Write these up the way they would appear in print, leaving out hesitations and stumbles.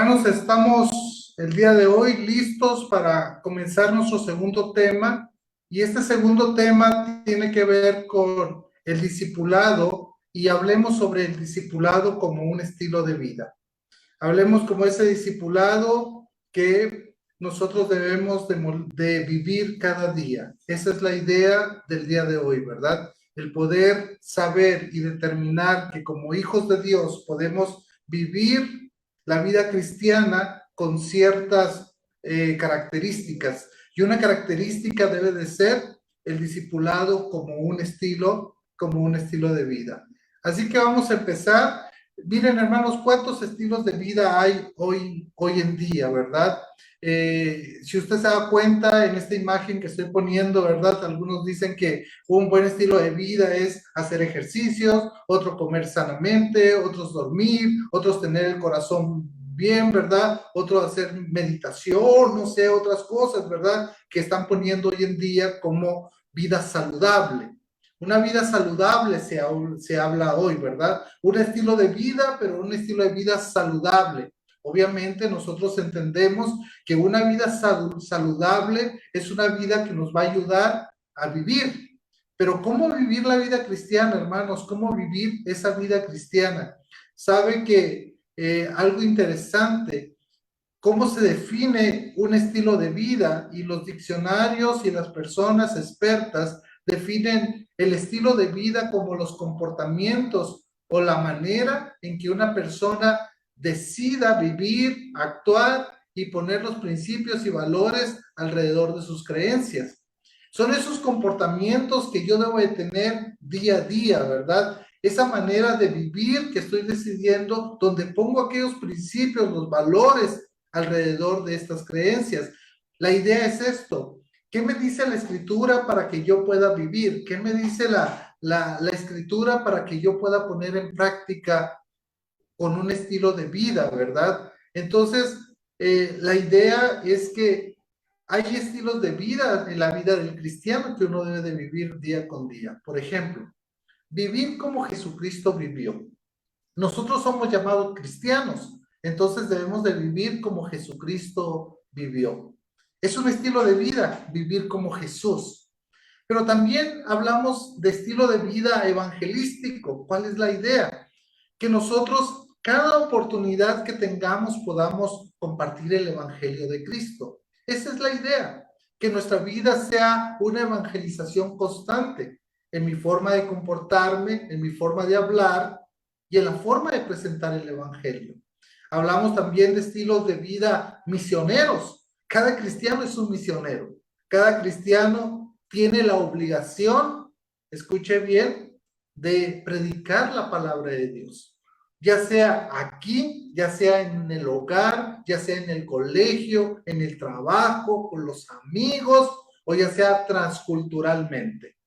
Hermanos, estamos el día de hoy listos para comenzar nuestro segundo tema, y este segundo tema tiene que ver con el discipulado, y hablemos sobre el discipulado como un estilo de vida. Hablemos como ese discipulado que nosotros debemos de vivir cada día. Esa es la idea del día de hoy, ¿verdad? El poder saber y determinar que como hijos de Dios podemos vivir la vida cristiana con ciertas características. Y una característica debe de ser el discipulado como un estilo de vida. Así que vamos a empezar. Miren, hermanos, cuántos estilos de vida hay hoy en día, ¿verdad? Si usted se da cuenta en esta imagen que estoy poniendo, ¿verdad? Algunos dicen que un buen estilo de vida es hacer ejercicios, otro comer sanamente, otros dormir, otros tener el corazón bien, ¿verdad? Otros hacer meditación, no sé, otras cosas, ¿verdad? Que están poniendo hoy en día como vida saludable. Una vida saludable se habla hoy, ¿verdad? Un estilo de vida, pero un estilo de vida saludable. Obviamente nosotros entendemos que una vida saludable es una vida que nos va a ayudar a vivir. Pero ¿cómo vivir la vida cristiana, hermanos? ¿Cómo vivir esa vida cristiana? Sabe que algo interesante, cómo se define un estilo de vida, y los diccionarios y las personas expertas definen el estilo de vida como los comportamientos o la manera en que una persona decida vivir, actuar y poner los principios y valores alrededor de sus creencias. Son esos comportamientos que yo debo de tener día a día, ¿verdad? Esa manera de vivir que estoy decidiendo, donde pongo aquellos principios, los valores alrededor de estas creencias. La idea es esto: ¿qué me dice la escritura para que yo pueda vivir? ¿Qué me dice la escritura para que yo pueda poner en práctica con un estilo de vida, verdad? Entonces, la idea es que hay estilos de vida en la vida del cristiano que uno debe de vivir día con día. Por ejemplo, vivir como Jesucristo vivió. Nosotros somos llamados cristianos, entonces debemos de vivir como Jesucristo vivió. Es un estilo de vida, vivir como Jesús. Pero también hablamos de estilo de vida evangelístico. ¿Cuál es la idea? Que nosotros, cada oportunidad que tengamos, podamos compartir el evangelio de Cristo. Esa es la idea, que nuestra vida sea una evangelización constante en mi forma de comportarme, en mi forma de hablar y en la forma de presentar el evangelio. Hablamos también de estilos de vida misioneros. Cada cristiano es un misionero. Cada cristiano tiene la obligación, escuche bien, de predicar la palabra de Dios. Ya sea aquí, ya sea en el hogar, ya sea en el colegio, en el trabajo, con los amigos, o ya sea transculturalmente.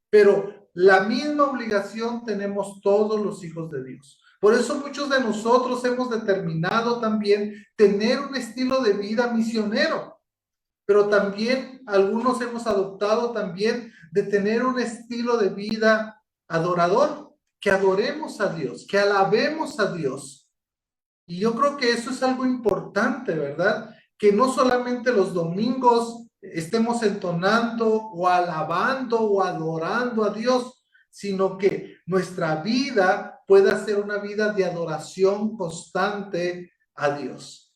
Pero la misma obligación tenemos todos los hijos de Dios. Por eso muchos de nosotros hemos determinado también tener un estilo de vida misionero, pero también algunos hemos adoptado también de tener un estilo de vida adorador, que adoremos a Dios, que alabemos a Dios. Y yo creo que eso es algo importante, ¿verdad? Que no solamente los domingos estemos entonando o alabando o adorando a Dios, sino que nuestra vida pueda ser una vida de adoración constante a Dios.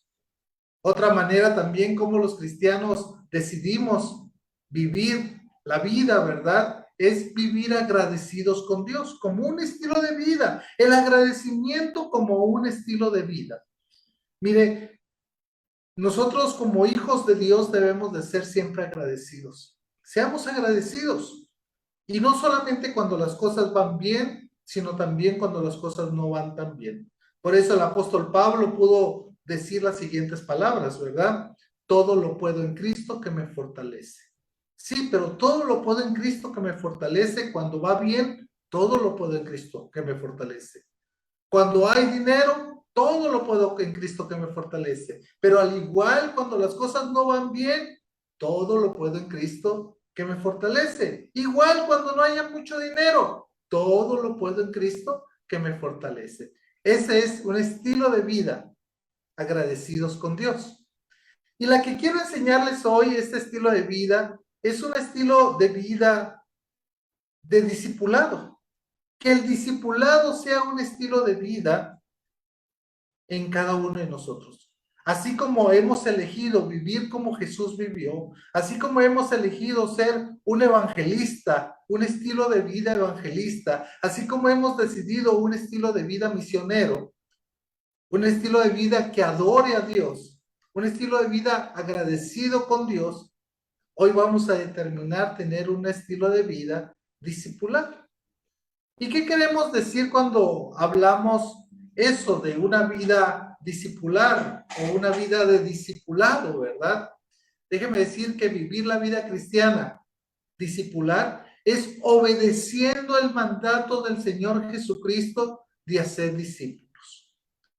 Otra manera también como los cristianos decidimos vivir la vida, ¿verdad? Es vivir agradecidos con Dios como un estilo de vida. El agradecimiento como un estilo de vida. Mire, nosotros como hijos de Dios debemos de ser siempre agradecidos. Seamos agradecidos. Y no solamente cuando las cosas van bien, sino también cuando las cosas no van tan bien. Por eso el apóstol Pablo pudo decir las siguientes palabras, ¿verdad? Todo lo puedo en Cristo que me fortalece. Sí, pero todo lo puedo en Cristo que me fortalece. Cuando va bien, todo lo puedo en Cristo que me fortalece. Cuando hay dinero, todo lo puedo en Cristo que me fortalece. Pero al igual, cuando las cosas no van bien, todo lo puedo en Cristo que me fortalece. Igual cuando no haya mucho dinero, todo lo puedo en Cristo que me fortalece. Ese es un estilo de vida agradecidos con Dios. Y la que quiero enseñarles hoy, este estilo de vida, es un estilo de vida de discipulado. Que el discipulado sea un estilo de vida en cada uno de nosotros. Así como hemos elegido vivir como Jesús vivió, así como hemos elegido ser un evangelista, un estilo de vida evangelista, así como hemos decidido un estilo de vida misionero, un estilo de vida que adore a Dios, un estilo de vida agradecido con Dios, hoy vamos a determinar tener un estilo de vida discipular. ¿Y qué queremos decir cuando hablamos eso de una vida discipular o una vida de discipulado, verdad? Déjeme decir que vivir la vida cristiana discipular es obedeciendo el mandato del Señor Jesucristo de hacer discípulos.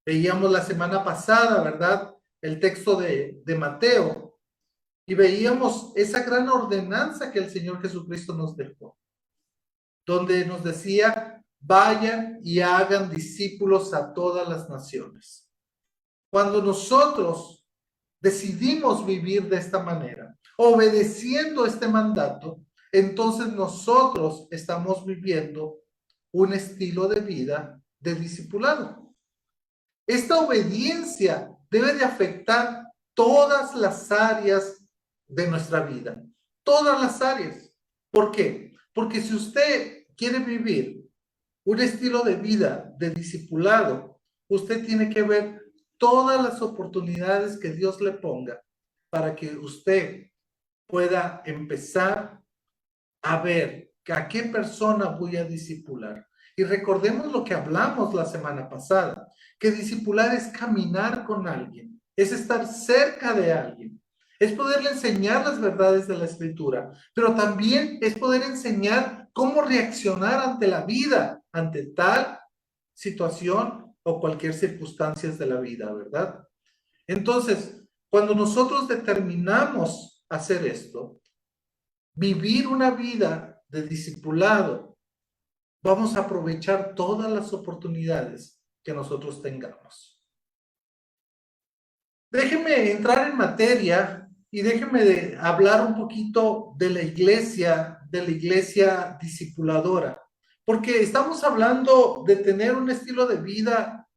Veíamos la semana pasada, ¿verdad? El texto de Mateo y veíamos esa gran ordenanza que el Señor Jesucristo nos dejó, donde nos decía, vayan y hagan discípulos a todas las naciones. Cuando nosotros decidimos vivir de esta manera, obedeciendo este mandato, entonces nosotros estamos viviendo un estilo de vida de discipulado. Esta obediencia debe de afectar todas las áreas de nuestra vida, todas las áreas. ¿Por qué? Porque si usted quiere vivir un estilo de vida de discipulado, usted tiene que ver todas las oportunidades que Dios le ponga para que usted pueda empezar a ver a qué persona voy a discipular. Y recordemos lo que hablamos la semana pasada, que discipular es caminar con alguien, es estar cerca de alguien, es poderle enseñar las verdades de la Escritura, pero también es poder enseñar cómo reaccionar ante la vida, ante tal situación o cualquier circunstancia de la vida, ¿verdad? Entonces, cuando nosotros determinamos hacer esto, vivir una vida de discipulado, vamos a aprovechar todas las oportunidades que nosotros tengamos. Déjenme entrar en materia y déjenme hablar un poquito de la iglesia discipuladora, porque estamos hablando de tener un estilo de vida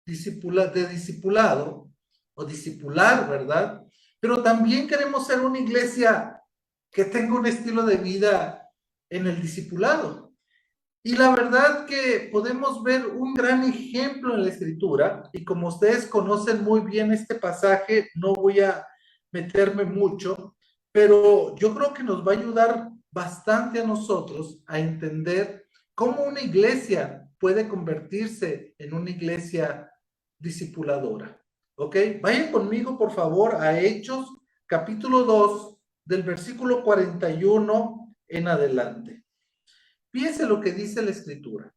de discipulado o discipular, ¿verdad? Pero también queremos ser una iglesia que tenga un estilo de vida en el discipulado. Y la verdad que podemos ver un gran ejemplo en la Escritura, y como ustedes conocen muy bien este pasaje, no voy a meterme mucho, pero yo creo que nos va a ayudar bastante a nosotros a entender cómo una iglesia puede convertirse en una iglesia discipuladora. ¿Ok? Vayan conmigo, por favor, a Hechos, capítulo 2, del versículo 41 en adelante. Fíjense lo que dice la Escritura.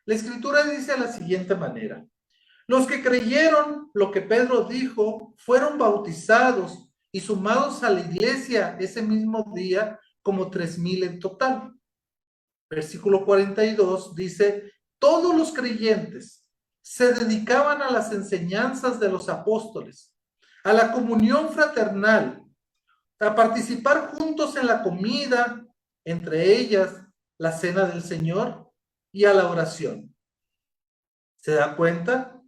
La Escritura dice de la siguiente manera: los que creyeron lo que Pedro dijo fueron bautizados y sumados a la iglesia ese mismo día como 3,000 en total. Versículo 42 dice: todos los creyentes se dedicaban a las enseñanzas de los apóstoles, a la comunión fraternal, a participar juntos en la comida, entre ellas la cena del Señor, y a la oración. ¿Se da cuenta?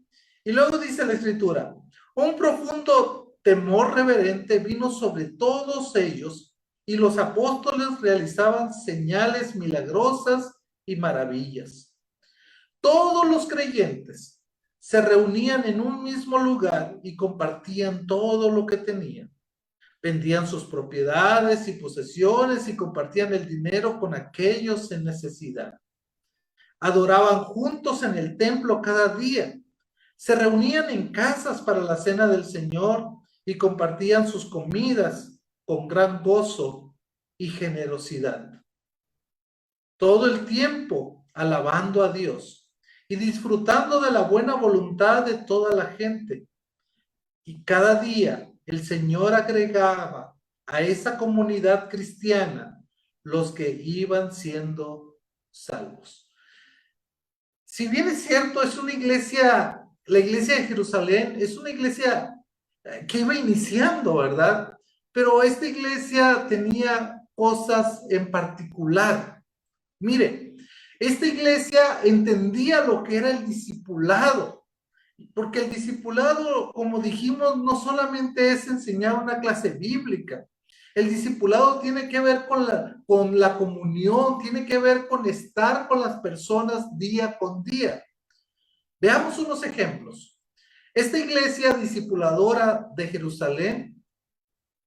Y luego dice la Escritura: un profundo temor reverente vino sobre todos ellos, y los apóstoles realizaban señales milagrosas y maravillas. Todos los creyentes se reunían en un mismo lugar y compartían todo lo que tenían. Vendían sus propiedades y posesiones y compartían el dinero con aquellos en necesidad. Adoraban juntos en el templo cada día. Se reunían en casas para la cena del Señor y compartían sus comidas con gran gozo y generosidad. Todo el tiempo alabando a Dios y disfrutando de la buena voluntad de toda la gente. Y cada día el Señor agregaba a esa comunidad cristiana los que iban siendo salvos. Si bien es cierto, es una iglesia la iglesia de Jerusalén es una iglesia que iba iniciando, ¿verdad? Pero esta iglesia tenía cosas en particular. Mire, esta iglesia entendía lo que era el discipulado, porque el discipulado, como dijimos, no solamente es enseñar una clase bíblica. El discipulado tiene que ver con la comunión, tiene que ver con estar con las personas día con día. Veamos unos ejemplos. Esta iglesia discipuladora de Jerusalén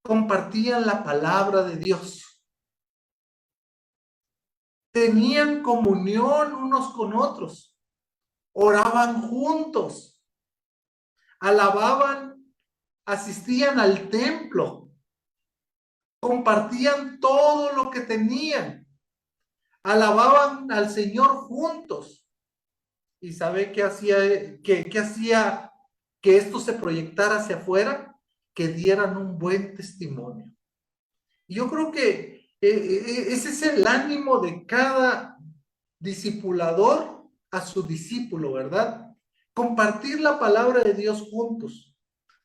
compartía la palabra de Dios. Tenían comunión unos con otros. Oraban juntos. Alababan, asistían al templo. Compartían todo lo que tenían. Alababan al Señor juntos. ¿Y sabe qué hacía, qué hacía que esto se proyectara hacia afuera? Que dieran un buen testimonio. Y yo creo que ese es el ánimo de cada discipulador a su discípulo, ¿verdad? Compartir la palabra de Dios juntos,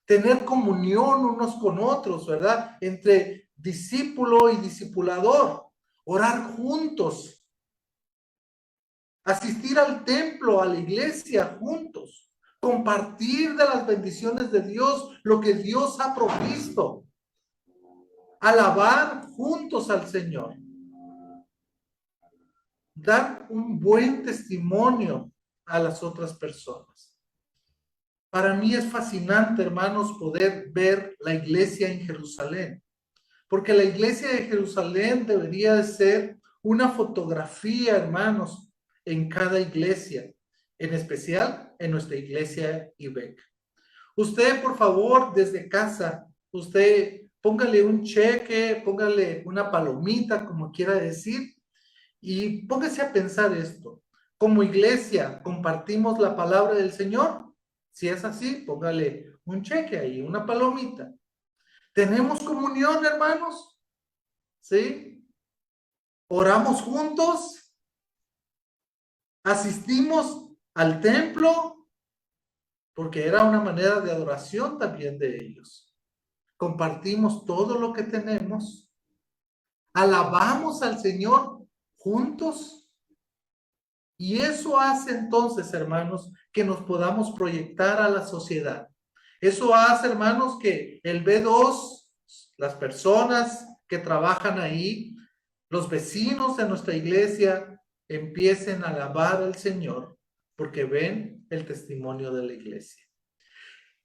tener comunión unos con otros, ¿verdad? Entre discípulo y discipulador, orar juntos, asistir al templo, a la iglesia juntos, compartir de las bendiciones de Dios, lo que Dios ha provisto, alabar juntos al Señor, dar un buen testimonio a las otras personas. Para mí es fascinante, hermanos, poder ver la iglesia en Jerusalén, porque la iglesia de Jerusalén debería de ser una fotografía, hermanos, en cada iglesia, en especial en nuestra iglesia IBEC. Usted, por favor, desde casa, usted póngale un cheque, póngale una palomita, como quiera decir, y póngase a pensar esto. Como iglesia, ¿compartimos la palabra del Señor? Si es así, póngale un cheque ahí, una palomita. ¿Tenemos comunión, hermanos? ¿Sí? ¿Oramos juntos? ¿Asistimos al templo? Porque era una manera de adoración también de ellos. Compartimos todo lo que tenemos. Alabamos al Señor juntos. Y eso hace entonces, hermanos, que nos podamos proyectar a la sociedad. Eso hace, hermanos, que el B2, las personas que trabajan ahí, los vecinos de nuestra iglesia, empiecen a alabar al Señor porque ven el testimonio de la iglesia.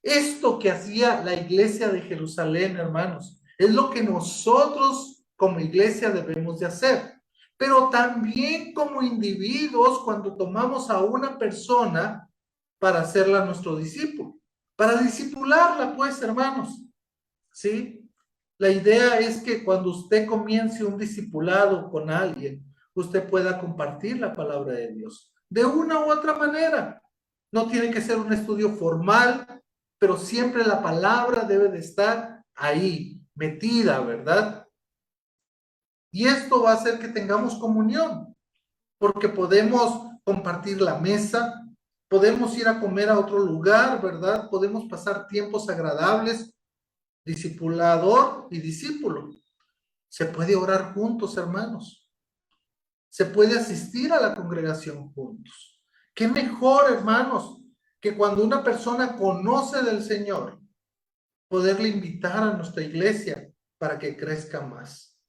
Esto que hacía la iglesia de Jerusalén, hermanos, es lo que nosotros como iglesia debemos de hacer. Pero también como individuos, cuando tomamos a una persona para hacerla nuestro discípulo, para discipularla, pues, hermanos, ¿sí? La idea es que cuando usted comience un discipulado con alguien, usted pueda compartir la palabra de Dios de una u otra manera. No tiene que ser un estudio formal, pero siempre la palabra debe de estar ahí, metida, ¿verdad? Y esto va a hacer que tengamos comunión, porque podemos compartir la mesa, podemos ir a comer a otro lugar, ¿verdad? Podemos pasar tiempos agradables, discipulador y discípulo. Se puede orar juntos, hermanos. Se puede asistir a la congregación juntos. ¿Qué mejor, hermanos, que cuando una persona conoce del Señor, poderle invitar a nuestra iglesia para que crezca más?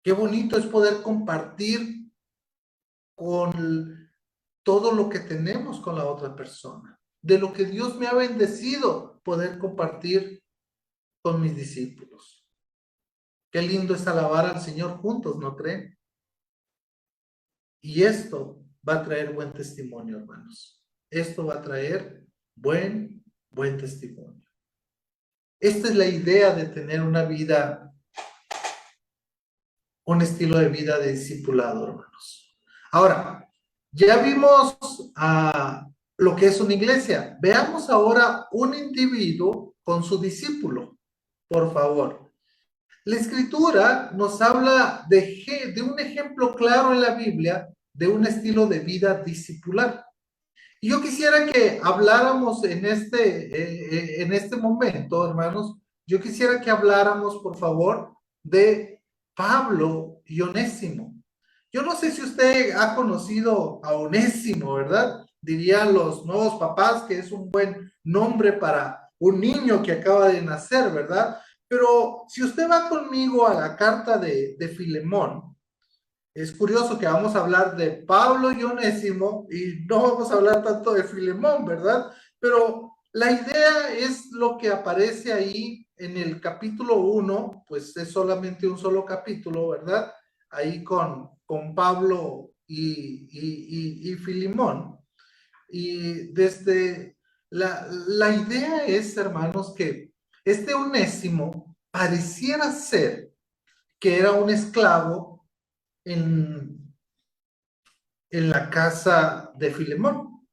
Qué bonito es poder compartir con todo lo que tenemos con la otra persona. De lo que Dios me ha bendecido, poder compartir con mis discípulos. Qué lindo es alabar al Señor juntos, ¿no creen? Y esto va a traer buen testimonio, hermanos. Esto va a traer buen testimonio. Esta es la idea de tener una vida, un estilo de vida de discipulado, hermanos. Ahora, ya vimos lo que es una iglesia. Veamos ahora un individuo con su discípulo, por favor. La Escritura nos habla de un ejemplo claro en la Biblia de un estilo de vida discipular. Y yo quisiera que habláramos en este momento, hermanos, yo quisiera que habláramos, por favor, de Pablo y Onésimo. Yo no sé si usted ha conocido a Onésimo, ¿verdad? Dirían los nuevos papás que es un buen nombre para un niño que acaba de nacer, ¿verdad? Pero si usted va conmigo a la carta de Filemón, es curioso que vamos a hablar de Pablo y Onésimo y no vamos a hablar tanto de Filemón, ¿verdad? Pero la idea es lo que aparece ahí en el capítulo 1, pues es solamente un solo capítulo, ¿verdad? Ahí con Pablo y Filemón. Y desde la idea es, hermanos, que este Onésimo pareciera ser que era un esclavo en, en la casa de Filemón.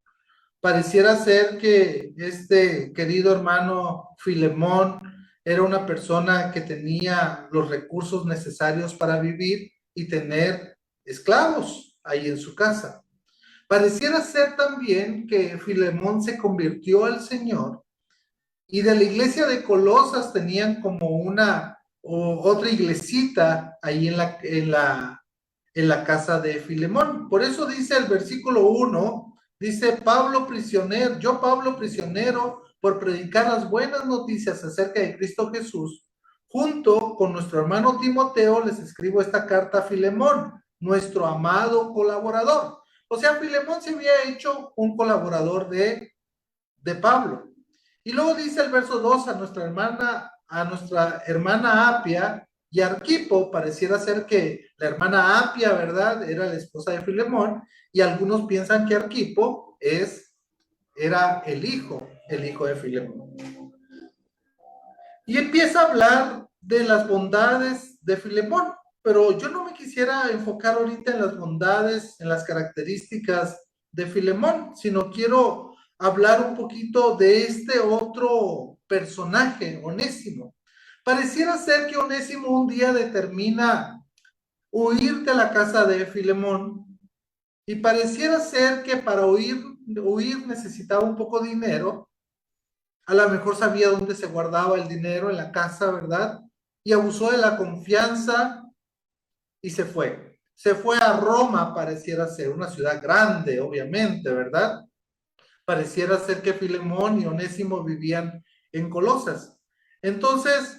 Pareciera ser que este querido hermano Filemón era una persona que tenía los recursos necesarios para vivir y tener esclavos ahí en su casa. Pareciera ser también que Filemón se convirtió al Señor y de la iglesia de Colosas tenían como una o otra iglesita ahí en la casa de Filemón. Por eso dice el versículo 1, dice Pablo prisionero, yo Pablo prisionero por predicar las buenas noticias acerca de Cristo Jesús, junto con nuestro hermano Timoteo les escribo esta carta a Filemón, nuestro amado colaborador. O sea, Filemón se había hecho un colaborador de Pablo. Y luego dice el verso 2 a nuestra hermana Apia y Arquipo, pareciera ser que la hermana Apia, ¿verdad? Era la esposa de Filemón, y algunos piensan que Arquipo era el hijo de Filemón. Y empieza a hablar de las bondades de Filemón, pero yo no me quisiera enfocar ahorita en las bondades, en las características de Filemón, sino quiero hablar un poquito de este otro personaje, Onésimo. Pareciera ser que Onésimo un día determina huir de la casa de Filemón y pareciera ser que para huir necesitaba un poco de dinero, a lo mejor sabía dónde se guardaba el dinero en la casa, ¿verdad? Y abusó de la confianza y se fue. Se fue a Roma, pareciera ser una ciudad grande, obviamente, ¿verdad? Pareciera ser que Filemón y Onésimo vivían en Colosas. Entonces,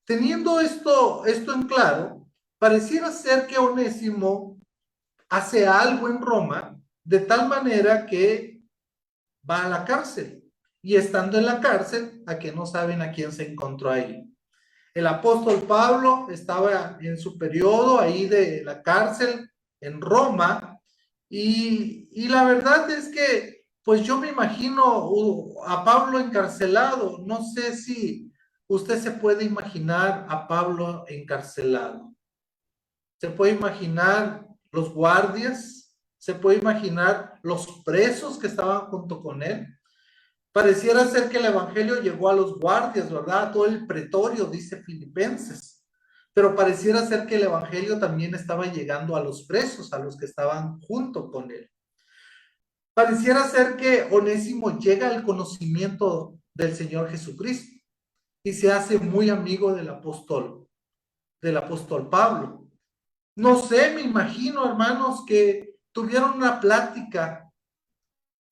teniendo esto en claro, pareciera ser que Onésimo hace algo en Roma de tal manera que va a la cárcel. Y estando en la cárcel, a que no saben a quién se encontró ahí. El apóstol Pablo estaba en su periodo ahí de la cárcel en Roma y la verdad es que pues yo me imagino a Pablo encarcelado. No sé si usted se puede imaginar a Pablo encarcelado. Se puede imaginar los guardias, se puede imaginar los presos que estaban junto con él. Pareciera ser que el evangelio llegó a los guardias, ¿verdad? A todo el pretorio, dice Filipenses. Pero pareciera ser que el evangelio también estaba llegando a los presos, a los que estaban junto con él. Pareciera ser que Onésimo llega al conocimiento del Señor Jesucristo y se hace muy amigo del apóstol Pablo. No sé, me imagino, hermanos, que tuvieron una plática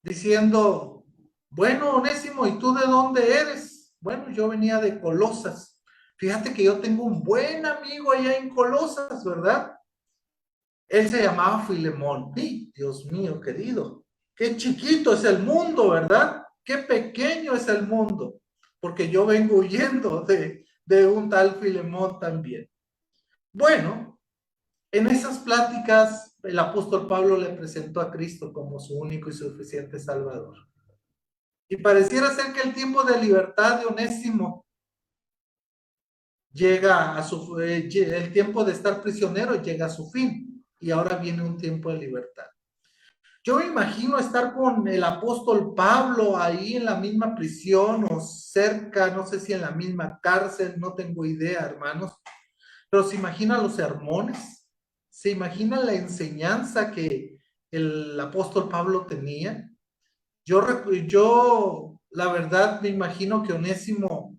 diciendo, bueno, Onésimo, ¿y tú de dónde eres? Bueno, yo venía de Colosas. Fíjate que yo tengo un buen amigo allá en Colosas, ¿verdad? Él se llamaba Filemón. ¡Y, Dios mío, querido! Qué chiquito es el mundo, ¿verdad? Qué pequeño es el mundo. Porque yo vengo huyendo de un tal Filemón también. Bueno, en esas pláticas el apóstol Pablo le presentó a Cristo como su único y suficiente Salvador. Y pareciera ser que el tiempo de libertad de Onésimo llega a el tiempo de estar prisionero llega a su fin y ahora viene un tiempo de libertad. Yo me imagino estar con el apóstol Pablo ahí en la misma prisión o cerca, no sé si en la misma cárcel, no tengo idea, hermanos, pero se imagina los sermones, se imagina la enseñanza el apóstol Pablo tenía. Yo, la verdad, me imagino que Onésimo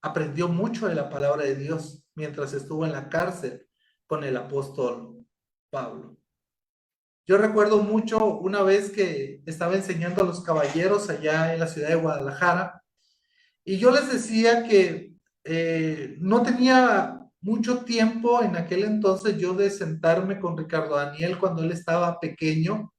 aprendió mucho de la palabra de Dios mientras estuvo en la cárcel con el apóstol Pablo. Yo recuerdo mucho una vez que estaba enseñando a los caballeros allá en la ciudad de Guadalajara y yo les decía que no tenía mucho tiempo en aquel entonces yo de sentarme con Ricardo Daniel cuando él estaba pequeño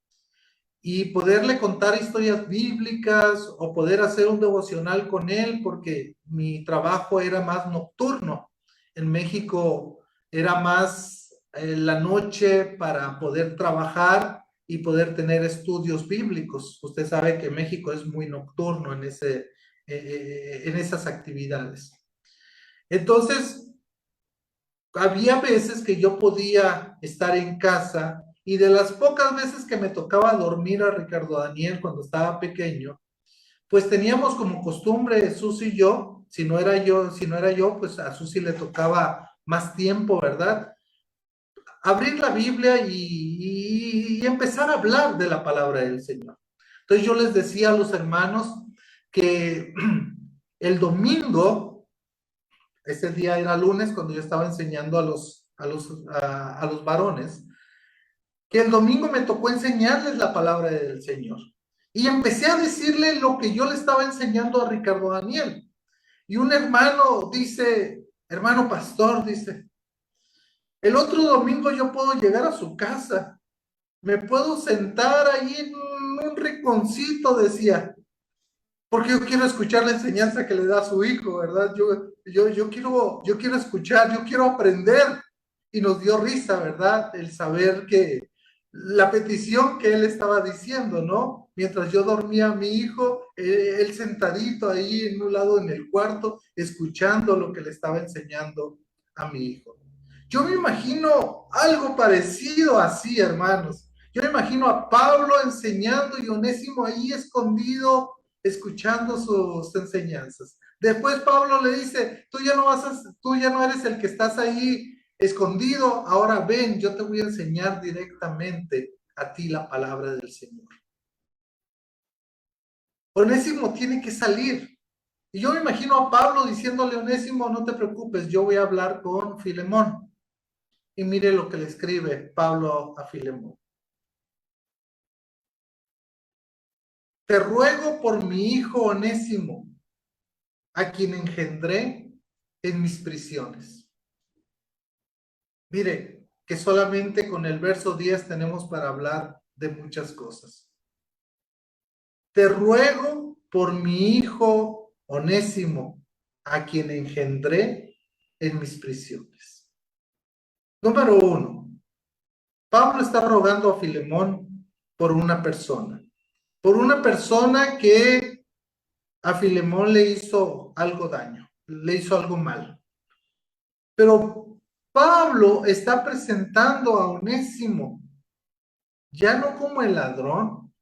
y poderle contar historias bíblicas o poder hacer un devocional con él, porque mi trabajo era más nocturno. En México era más la noche para poder trabajar y poder tener estudios bíblicos. Usted sabe que México es muy nocturno en esas actividades. Entonces, había veces que yo podía estar en casa y de las pocas veces que me tocaba dormir a Ricardo Daniel cuando estaba pequeño, pues teníamos como costumbre, Susi y yo, si no era yo, pues a Susi le tocaba más tiempo, ¿verdad? Abrir la Biblia y empezar a hablar de la palabra del Señor. Entonces yo les decía a los hermanos que el domingo, ese día era lunes cuando yo estaba enseñando a los varones, que el domingo me tocó enseñarles la palabra del Señor. Y empecé a decirle lo que yo le estaba enseñando a Ricardo Daniel. Y un hermano dice, hermano pastor, dice, el otro domingo yo puedo llegar a su casa, me puedo sentar ahí en un rinconcito, decía, porque yo quiero escuchar la enseñanza que le da a su hijo, ¿verdad? Yo quiero escuchar, yo quiero aprender. Y nos dio risa, ¿verdad? El saber que la petición que él estaba diciendo, ¿no? Mientras yo dormía a mi hijo, él sentadito ahí en un lado en el cuarto, escuchando lo que le estaba enseñando a mi hijo. Yo me imagino algo parecido así, hermanos. Yo me imagino a Pablo enseñando y Onésimo ahí escondido, escuchando sus enseñanzas. Después Pablo le dice, tú ya no eres el que estás ahí escondido, ahora ven, yo te voy a enseñar directamente a ti la palabra del Señor. Onésimo tiene que salir. Y yo me imagino a Pablo diciéndole a Onésimo, no te preocupes, yo voy a hablar con Filemón. Y mire lo que le escribe Pablo a Filemón. Te ruego por mi hijo Onésimo, a quien engendré en mis prisiones. Mire, que solamente con el verso 10 tenemos para hablar de muchas cosas. Te ruego por mi hijo Onésimo, a quien engendré en mis prisiones. Número 1. Pablo está rogando a Filemón por una persona que a Filemón le hizo algo daño, le hizo algo mal. Pero Pablo está presentando a Onésimo ya no como el ladrón,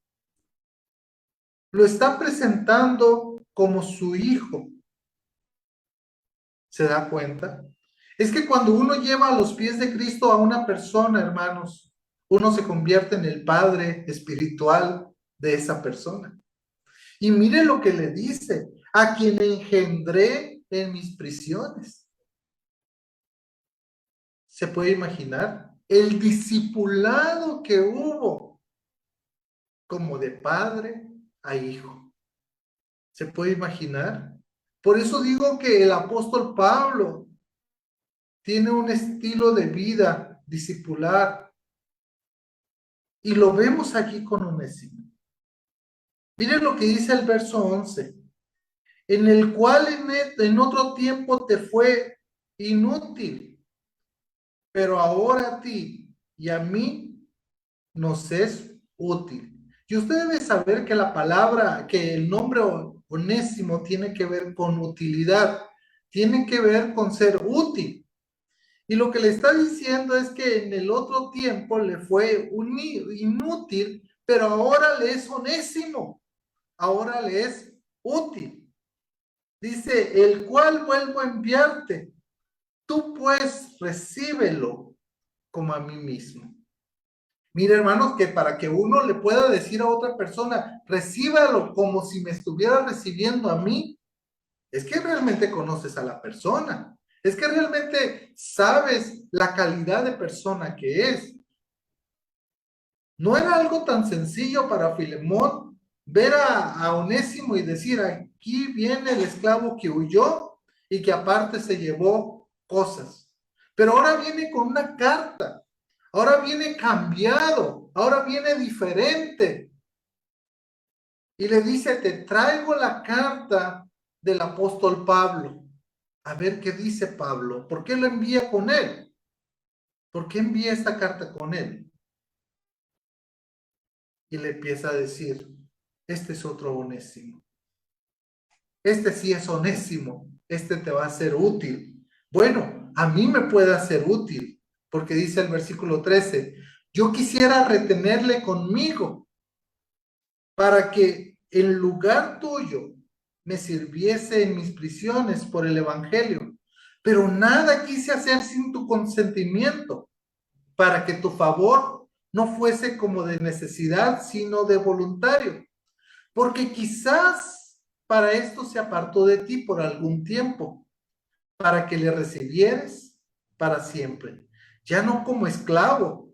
lo está presentando como su hijo. ¿Se da cuenta? Es que cuando uno lleva a los pies de Cristo a una persona, hermanos, uno se convierte en el padre espiritual de esa persona. Y mire lo que le dice, a quien engendré en mis prisiones. ¿Se puede imaginar? El discipulado que hubo como de padre a hijo. ¿Se puede imaginar? Por eso digo que el apóstol Pablo tiene un estilo de vida discipular y lo vemos aquí con Onésimo. Miren lo que dice el verso 11, en el cual en otro tiempo te fue inútil, pero ahora a ti y a mí nos es útil. Y usted debe saber que la palabra, que el nombre Onésimo tiene que ver con utilidad, tiene que ver con ser útil. Y lo que le está diciendo es que en el otro tiempo le fue inútil, pero ahora le es Onésimo, ahora le es útil. Dice, el cual vuelvo a enviarte, tú pues recíbelo como a mí mismo. Mira, hermanos, que para que uno le pueda decir a otra persona, recíbalo como si me estuviera recibiendo a mí, es que realmente conoces a la persona, es que realmente sabes la calidad de persona que es. No era algo tan sencillo para Filemón ver a Onésimo y decir, aquí viene el esclavo que huyó y que aparte se llevó cosas. Pero ahora viene con una carta, ahora viene cambiado, ahora viene diferente. Y le dice, te traigo la carta del apóstol Pablo. A ver qué dice Pablo. ¿Por qué lo envía con él? ¿Por qué envía esta carta con él? Y le empieza a decir, este es otro Onésimo. Este sí es Onésimo. Este te va a ser útil. Bueno, a mí me puede hacer útil, porque dice el versículo 13, yo quisiera retenerle conmigo para que en lugar tuyo me sirviese en mis prisiones por el evangelio, pero nada quise hacer sin tu consentimiento, para que tu favor no fuese como de necesidad, sino de voluntario, porque quizás para esto se apartó de ti por algún tiempo, para que le recibieres para siempre, ya no como esclavo,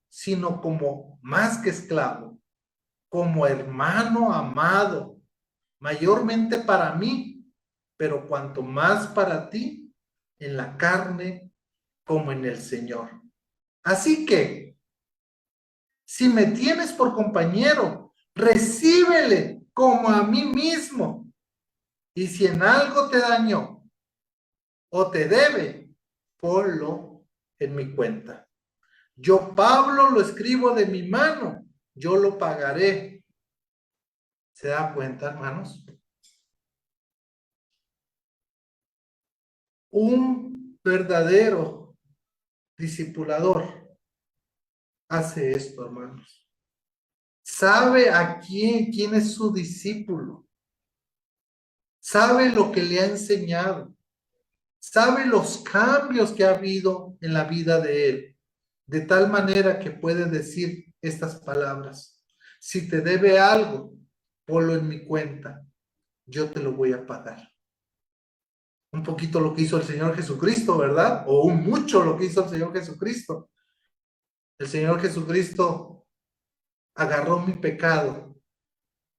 sino como más que esclavo, como hermano amado, mayormente para mí, pero cuanto más para ti, en la carne como en el Señor. Así que, si me tienes por compañero, recíbele como a mí mismo. Y si en algo te dañó o te debe, ponlo en mi cuenta. Yo, Pablo, lo escribo de mi mano, yo lo pagaré. ¿Se da cuenta, hermanos? Un verdadero discipulador hace esto, hermanos. Sabe a quién es su discípulo. Sabe lo que le ha enseñado. Sabe los cambios que ha habido en la vida de él. De tal manera que puede decir estas palabras. Si te debe algo, ponlo en mi cuenta. Yo te lo voy a pagar. Un poquito lo que hizo el Señor Jesucristo, ¿verdad? O un mucho lo que hizo el Señor Jesucristo. El Señor Jesucristo agarró mi pecado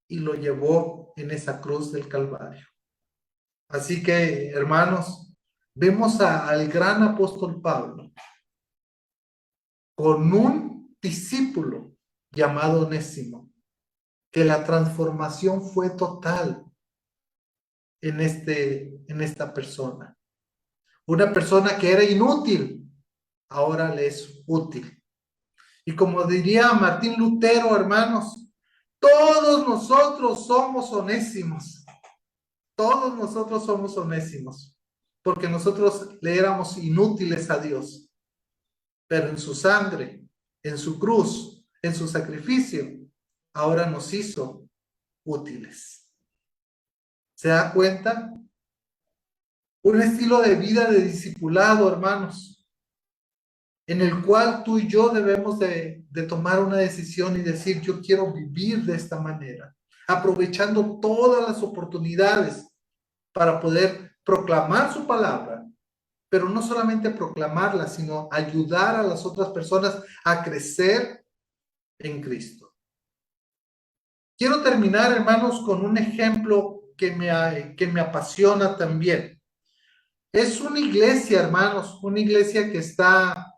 y lo llevó en esa cruz del Calvario. Así que, hermanos, vemos al gran apóstol Pablo con un discípulo llamado Onésimo, que la transformación fue total en esta persona. Una persona que era inútil, ahora le es útil. Y como diría Martín Lutero, hermanos, todos nosotros somos onésimos. Todos nosotros somos onésimos. Porque nosotros le éramos inútiles a Dios. Pero en su sangre, en su cruz, en su sacrificio, ahora nos hizo útiles. ¿Se da cuenta? Un estilo de vida de discipulado, hermanos, en el cual tú y yo debemos de tomar una decisión y decir, yo quiero vivir de esta manera, aprovechando todas las oportunidades para poder proclamar su palabra, pero no solamente proclamarla, sino ayudar a las otras personas a crecer en Cristo. Quiero terminar, hermanos, con un ejemplo que me apasiona también. Es una iglesia, hermanos, una iglesia que está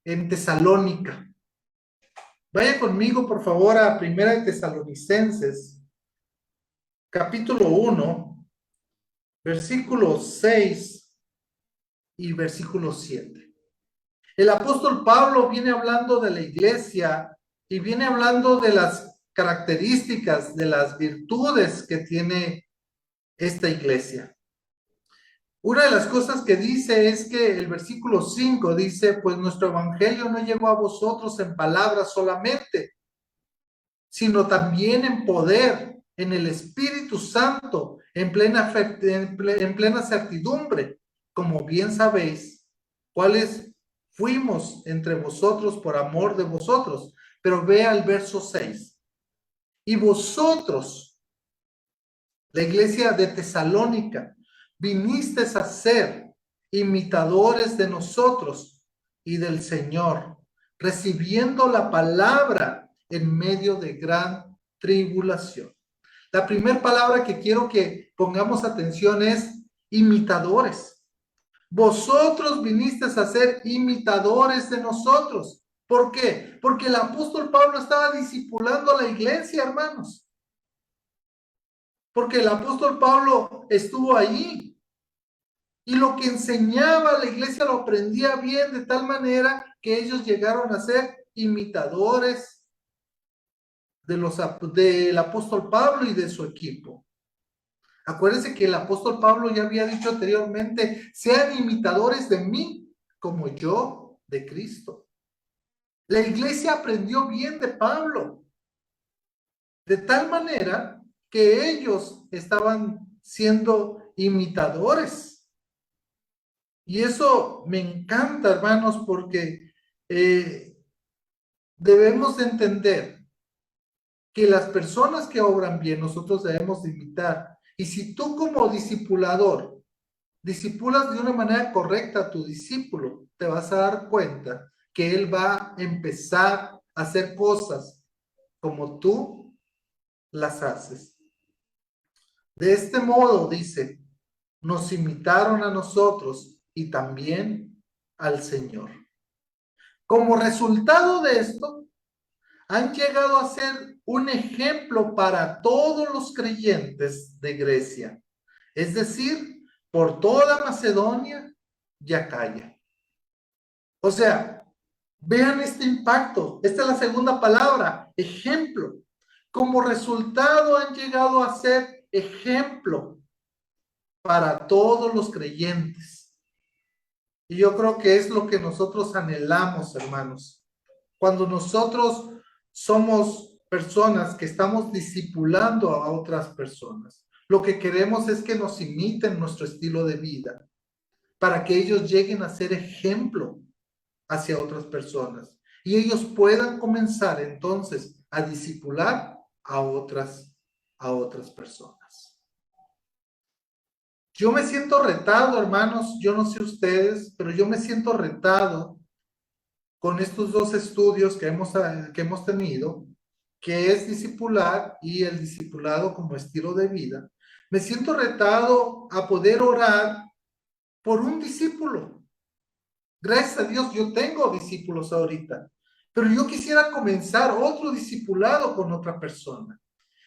en Tesalónica. Vaya conmigo, por favor, a Primera de Tesalonicenses, capítulo 1, versículos 6 y versículo 7. El apóstol Pablo viene hablando de la iglesia y viene hablando de las características, de las virtudes que tiene esta iglesia. Una de las cosas que dice es que el versículo 5 dice, pues nuestro evangelio no llegó a vosotros en palabras solamente, sino también en poder, en el Espíritu Santo, en plena certidumbre, como bien sabéis, cuáles fuimos entre vosotros por amor de vosotros. Pero vea el verso 6. Y vosotros, la iglesia de Tesalónica, vinisteis a ser imitadores de nosotros y del Señor, recibiendo la palabra en medio de gran tribulación. La primera palabra que quiero que pongamos atención es imitadores. Vosotros vinisteis a ser imitadores de nosotros. ¿Por qué? Porque el apóstol Pablo estaba discipulando a la iglesia, hermanos. Porque el apóstol Pablo estuvo allí. Y lo que enseñaba la iglesia lo aprendía bien, de tal manera que ellos llegaron a ser imitadores del apóstol Pablo y de su equipo. Acuérdense que el apóstol Pablo ya había dicho anteriormente: sean imitadores de mí como yo de Cristo. La iglesia aprendió bien de Pablo, de tal manera que ellos estaban siendo imitadores. Y eso me encanta, hermanos, porque debemos de entender que las personas que obran bien, nosotros debemos de imitar. Y si tú como discipulador discipulas de una manera correcta a tu discípulo, te vas a dar cuenta que él va a empezar a hacer cosas como tú las haces. De este modo, dice, nos imitaron a nosotros y también al Señor. Como resultado de esto, han llegado a ser un ejemplo para todos los creyentes de Grecia, es decir, por toda Macedonia y Acaya. O sea, vean este impacto. Esta es la segunda palabra, ejemplo. Como resultado han llegado a ser ejemplo para todos los creyentes. Y yo creo que es lo que nosotros anhelamos, hermanos. Cuando nosotros somos personas que estamos discipulando a otras personas, lo que queremos es que nos imiten nuestro estilo de vida, para que ellos lleguen a ser ejemplo hacia otras personas y ellos puedan comenzar entonces a discipular a otras personas. Yo me siento retado, hermanos, yo no sé ustedes, pero yo me siento retado con estos dos estudios que hemos tenido, que es discipular y el discipulado como estilo de vida. Me siento retado a poder orar por un discípulo. Gracias a Dios yo tengo discípulos ahorita, pero yo quisiera comenzar otro discipulado con otra persona.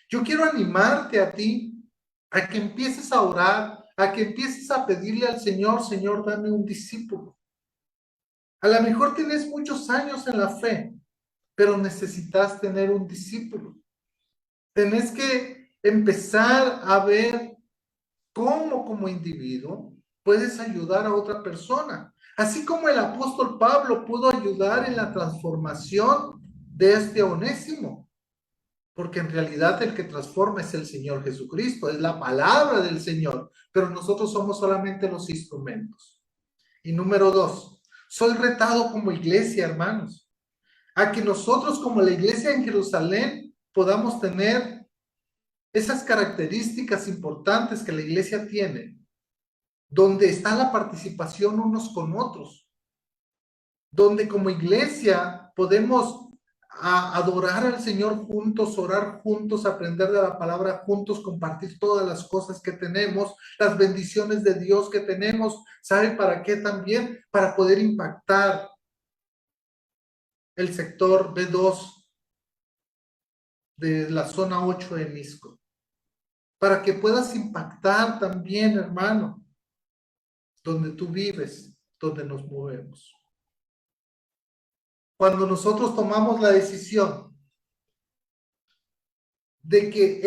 Yo quiero animarte a ti a que empieces a orar, a que empieces a pedirle al Señor: Señor, dame un discípulo. A lo mejor tienes muchos años en la fe, pero necesitas tener un discípulo. Tenés que empezar a ver cómo como individuo puedes ayudar a otra persona. Así como el apóstol Pablo pudo ayudar en la transformación de este Onésimo, porque en realidad el que transforma es el Señor Jesucristo, es la palabra del Señor, pero nosotros somos solamente los instrumentos. Y número 2, soy retado como iglesia, hermanos, a que nosotros como la iglesia en Jerusalén podamos tener esas características importantes que la iglesia tiene, donde está la participación unos con otros, donde como iglesia podemos adorar al Señor juntos, orar juntos, aprender de la palabra juntos, compartir todas las cosas que tenemos, las bendiciones de Dios que tenemos. ¿Sabe para qué también? Para poder impactar el sector B2 de la zona 8 de Misco. Para que puedas impactar también, hermano, donde tú vives, donde nos movemos. Cuando nosotros tomamos la decisión de que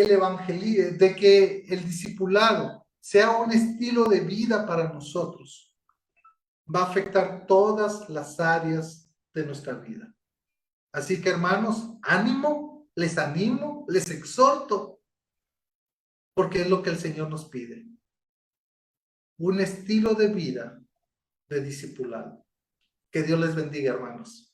de que el discipulado sea un estilo de vida para nosotros, va a afectar todas las áreas de nuestra vida. Así que, hermanos, ánimo, les exhorto, porque es lo que el Señor nos pide. Un estilo de vida de discipulado. Que Dios les bendiga, hermanos.